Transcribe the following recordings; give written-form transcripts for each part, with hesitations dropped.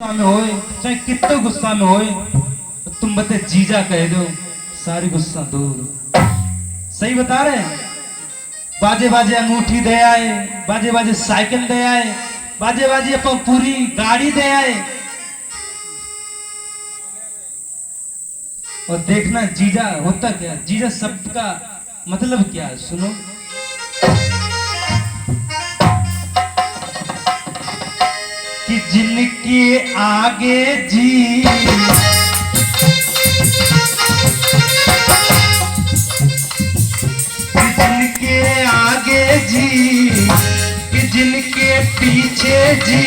गुस्सा में होए चाहे कितने गुस्सा में होए तो तुम बते जीजा कह दो, सारी गुस्सा दूर। सही बता रहे हैं। बाजे बाजे अंगूठी दे आए, बाजे बाजे साइकिल दे आए, बाजे बाजे अपन पूरी गाड़ी दे आए। और देखना जीजा होता क्या, जीजा शब्द का मतलब क्या है, सुनो। कि जिनके आगे जी जिनके आगे जी कि जिनके पीछे जी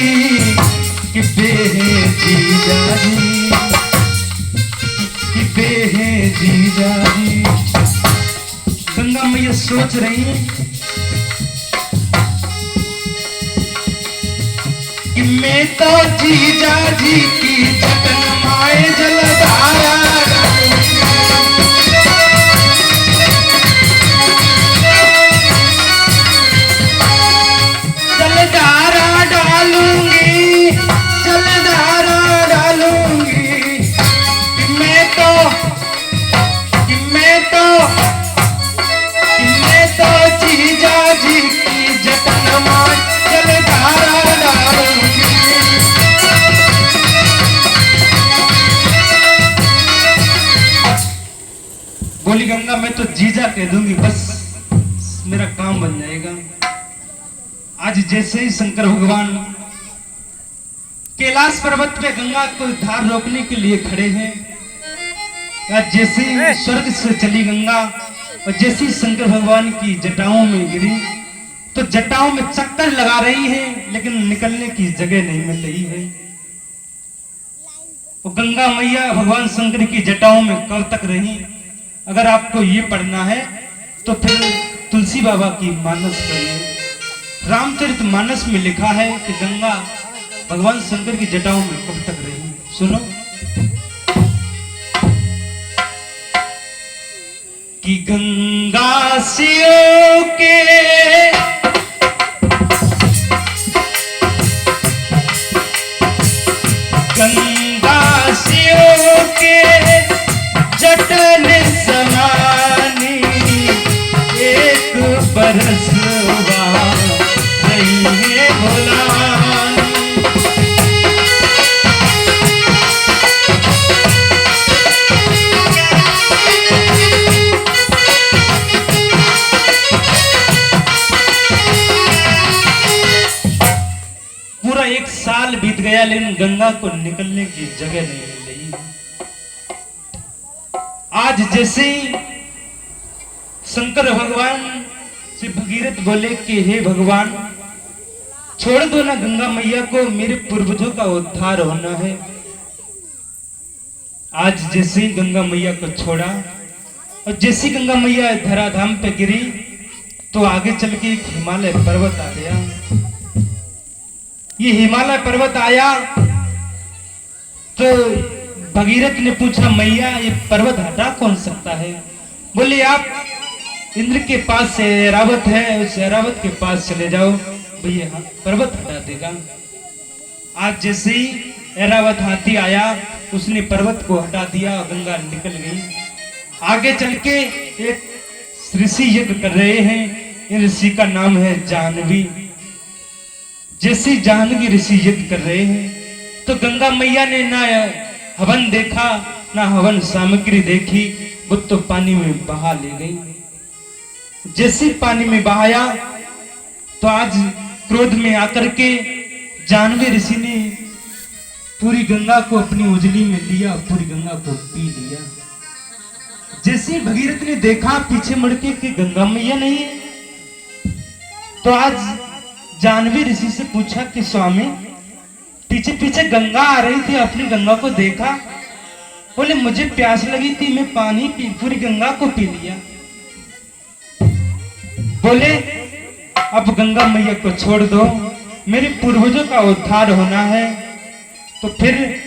कि बेहे जीजा जी कि बेहे जीजा जी। गंगा मैया सोच रही है कि मैं तो जीजा जी की जतन माए जलधारा जलधारा डालूंगी, जलधारा डालूंगी। कि मैं तो जीजा जी की जतन माए जलधारा डालूंगी। बोली गंगा मैं तो जीजा कह दूंगी, बस मेरा काम बन जाएगा। आज जैसे ही शंकर भगवान कैलाश पर्वत पे गंगा को धार रोकने के लिए खड़े हैं, आज जैसे ही स्वर्ग से चली गंगा और जैसे ही शंकर भगवान की जटाओं में गिरी तो जटाओं में चक्कर लगा रही है लेकिन निकलने की जगह नहीं मिल रही है। वो गंगा मैया भगवान शंकर की जटाओं में कब तक रही। अगर आपको ये पढ़ना है तो फिर तुलसी बाबा की मानस पढ़िए। रामचरित मानस में लिखा है कि गंगा भगवान शंकर की जटाओं में कब तक रही। सुनो कि गंगा शिव के गंगा शिव के जटन समानी एक बरस पूरा एक साल बीत गया लेकिन गंगा को निकलने की जगह नहीं मिल रही। आज जैसे ही शंकर भगवान से भगीरथ बोले कि हे भगवान छोड़ दो ना गंगा मैया को, मेरे पूर्वजों का उद्धार होना है। आज जैसे ही गंगा मैया को छोड़ा और जैसे गंगा मैया धराधाम पे गिरी तो आगे चल के एक हिमालय पर्वत आ गया। ये हिमालय पर्वत आया तो भगीरथ ने पूछा मैया ये पर्वत हटा कौन सकता है। बोले आप इंद्र के पास से ऐरावत है, उस ऐरावत के पास चले जाओ, भैया पर्वत हटा देगा। आज जैसे ही ऐरावत हाथी आया उसने पर्वत को हटा दिया और गंगा निकल गई। आगे चल के एक ऋषि यज्ञ कर रहे हैं, इन ऋषि का नाम है जाह्नवी। जैसे जाह्नवी ऋषि यज्ञ कर रहे हैं तो गंगा मैया ने ना हवन देखा ना हवन सामग्री देखी, वो तो पानी में बहा ले गई। जैसे पानी में बहाया तो आज क्रोध में आकर के जाह्नवी ऋषि ने पूरी गंगा को अपनी उजली में लिया, पूरी गंगा को पी लिया। जैसे भगीरथ ने देखा पीछे मुड़ के कि गंगा मैया नहीं है तो आज जाह्नवी ऋषि से पूछा कि स्वामी पीछे पीछे गंगा आ रही थी, अपनी गंगा को देखा। बोले मुझे प्यास लगी थी, मैं पानी पी पूरी गंगा को पी लिया। बोले अब गंगा मैया को छोड़ दो, मेरे पूर्वजों का उद्धार होना है। तो फिर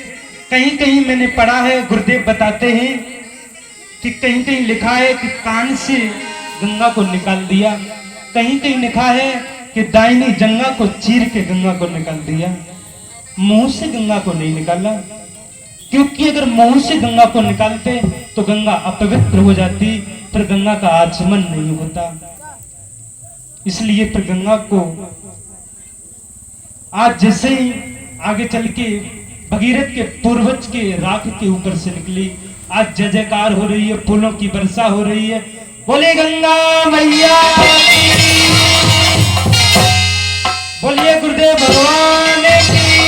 कहीं कहीं मैंने पढ़ा है, गुरुदेव बताते हैं कि कहीं कहीं लिखा है कि कान से गंगा को निकाल दिया, कहीं कहीं लिखा है कि दाहिनी जंगा को चीर के गंगा को निकाल दिया। मुंह से गंगा को नहीं निकाला, क्योंकि अगर मुंह से गंगा को निकालते तो गंगा अपवित्र हो जाती, फिर गंगा का आचमन नहीं होता। इसलिए फिर गंगा को आज जैसे ही आगे चल के भगीरथ के पूर्वज के राख के ऊपर से निकली, आज जय जयकार हो रही है, फूलों की वर्षा हो रही है। बोले गंगा मैया, बोलिए गुरुदेव भगवान की।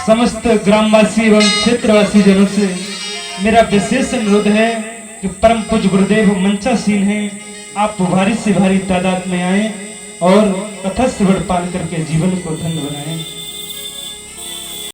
समस्त ग्रामवासी एवं क्षेत्रवासी जनों से मेरा विशेष अनुरोध है कि परम पूज्य गुरुदेव मंचासीन हैं, आप भारी से भारी तादाद में आए और कथा श्रवण पान करके जीवन को धन्य बनाएं।